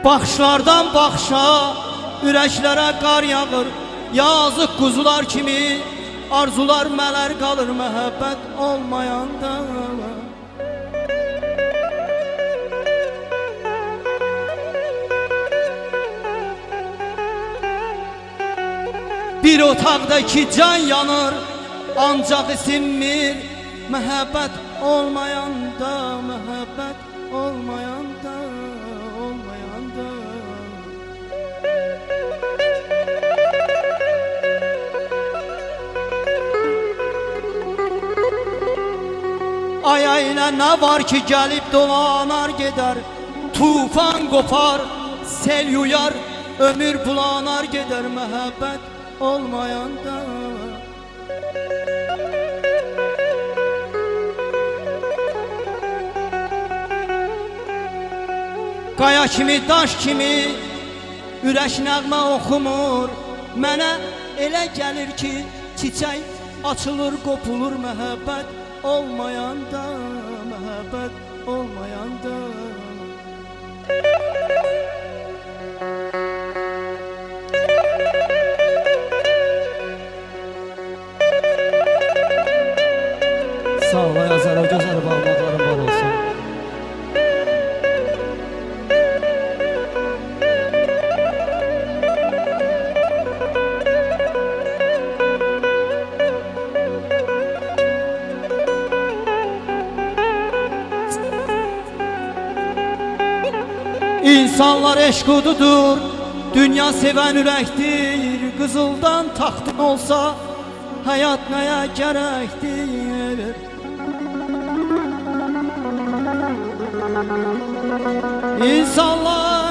Baxışlardan baxışa ürəklərə qar yağır. Yazıq quzular kimi arzular mələr qalır məhəbbət olmayanda. Bir otaqda iki can yanır, ancaq isinmir məhəbbət olmayanda, məhəbbət olmayanda, olmayanda. Ay ilə nə var ki gəlib dolanar gedər, tufan qopar, sel yuyar, ömür bulanar gedər məhəbbət olmayanda. Qaya kimi, daş kimi ürək nəğmə oxumur. Mənə elə gəlir ki çiçək açılır, qopulur məhəbbət olmayanda, məhəbbət olmayanda. Sağ ol Ayazar, o gözəl bağlaqların var olsun. İnsanlar eşq ududur, dünya sevən ürəkdir. Qızıldan taxtın olsa, həyat nəyə gərəkdir? İnsanlar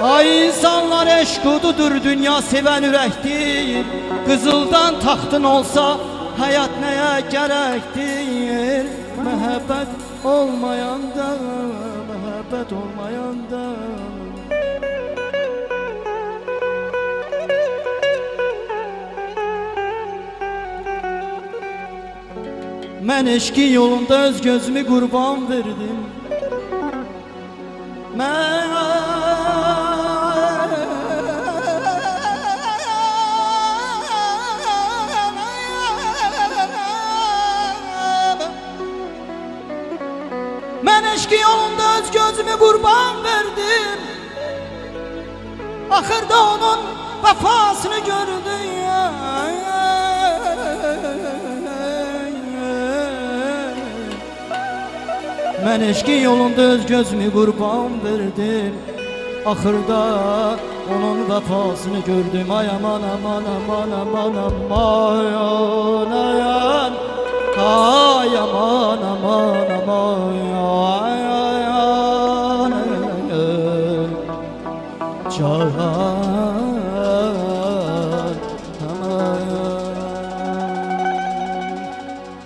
Ay insanlar eşq ududur, dünya sevən ürəkdir. Qızıldan taxtın olsa, həyat nəyə gərəkdir? Məhəbbət olmayanda, məhəbbət olmayanda. Mən eşqin yolunda öz gözümü qurban verdim. Mən eşqin yolunda öz gözümü qurban verdim. Axırda onun vəfasını gördüm. Mən eşqin yolunda öz gözümü qurban verdim. Axırda onun vəfasını gördüm. Ay aman aman aman aman aman ayan. Ay aman aman aman ay ayan. Cahan aman.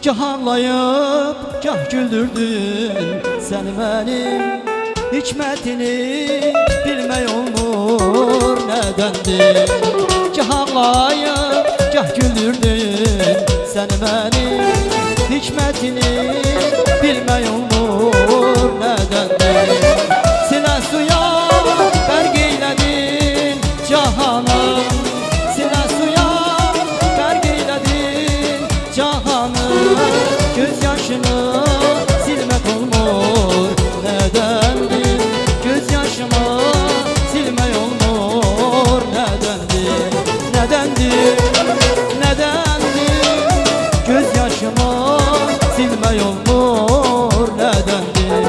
Gah ağlayıp gah güldürdün sen benim hikmetini bilmək olmur nedendir. Gah ağlayıp gah güldürdün sen benim hikmetini bilmək olmur nedendir. Silə suya qərq eylədin cahanım, silə suya qərq eylədin cahanım. Göz yaşını silmək olmur nedendir? Göz yaşımı silmək olmur nedendir? Nedendir? Nedendir? Göz yaşımı silmək olmur nedendir?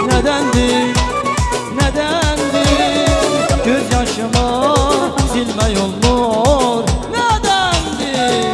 Nedendir? Nedendir? Göz yaşımı silmək olmur nedendir?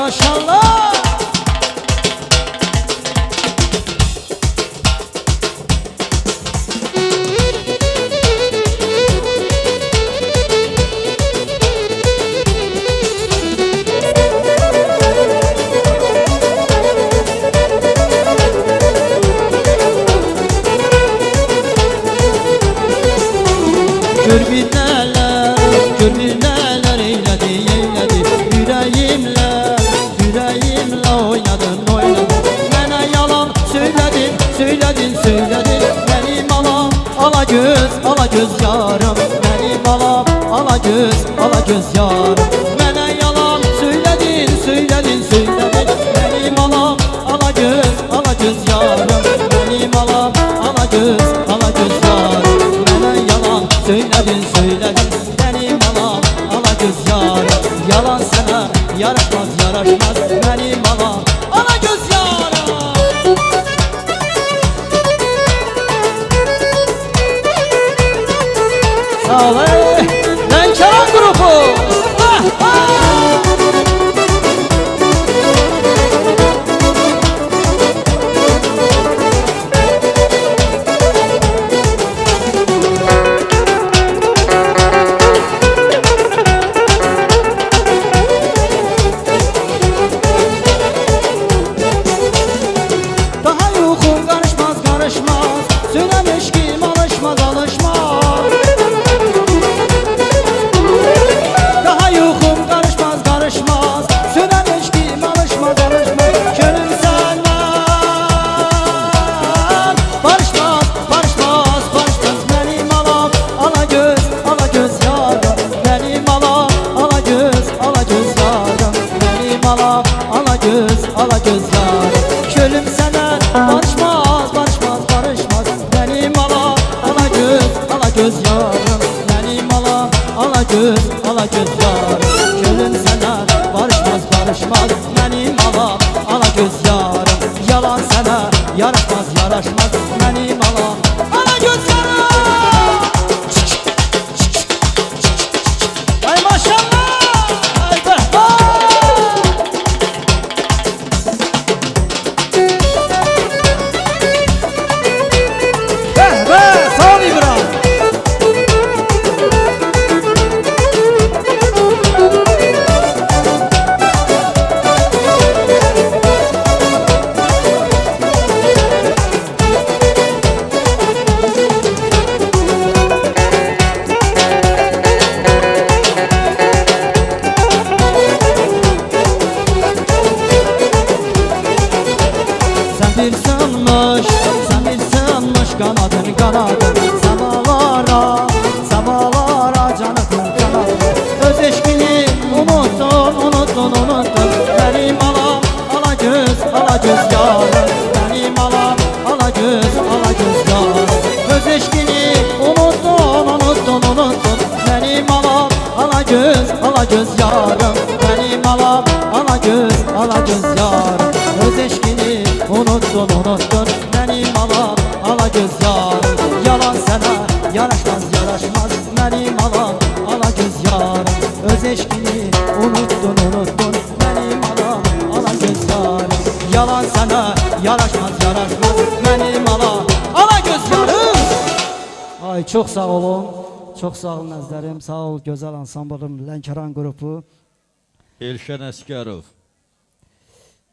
maşallah. Gör bir neler eyledi eyledi. Yüreğimle oynadın oynadın. Mənə yalan söyledin Benim ala göz yarım. Benim ala göz yarım. Mənə yalan söyledin Benim ala göz yarım. Benim ala göz yarım. Mənə yalan söyledin Benim ala göz yarım. Yalan sana yaraşmaz Benim ala göz yarım. Sağ ol Lənkəran qrupu. Ala göz yarım. Kölüm sənə barışmaz Benim ala göz yarım. Benim ala göz yarım. Kölüm sənə barışmaz Benim ala göz yarım. Yalan sənə yaraşmaz Benim ala göz yarım. Ay maşallah. Sen bir sınmış kanadın. Samalara canadın kanadın. Öz eşkini unuttun Benim ala göz yarım. Benim ala göz yarım. Öz eşkini unuttun Benim ala göz yarım. Benim ala göz yarım. Öz eşkini unuttun Benim ala göz yarım. Yalan sana yaraşmaz Benim ala göz yarım. Öz eşkini unuttun Benim ala göz yarım. Yalan sana yaraşmaz Benim ala göz yarım. Ay çok sağ olun. Çok sağ olun əzizlərim. Sağ ol gözəl ansambılım Lənkəran qrupu. Elşən Əsgərov.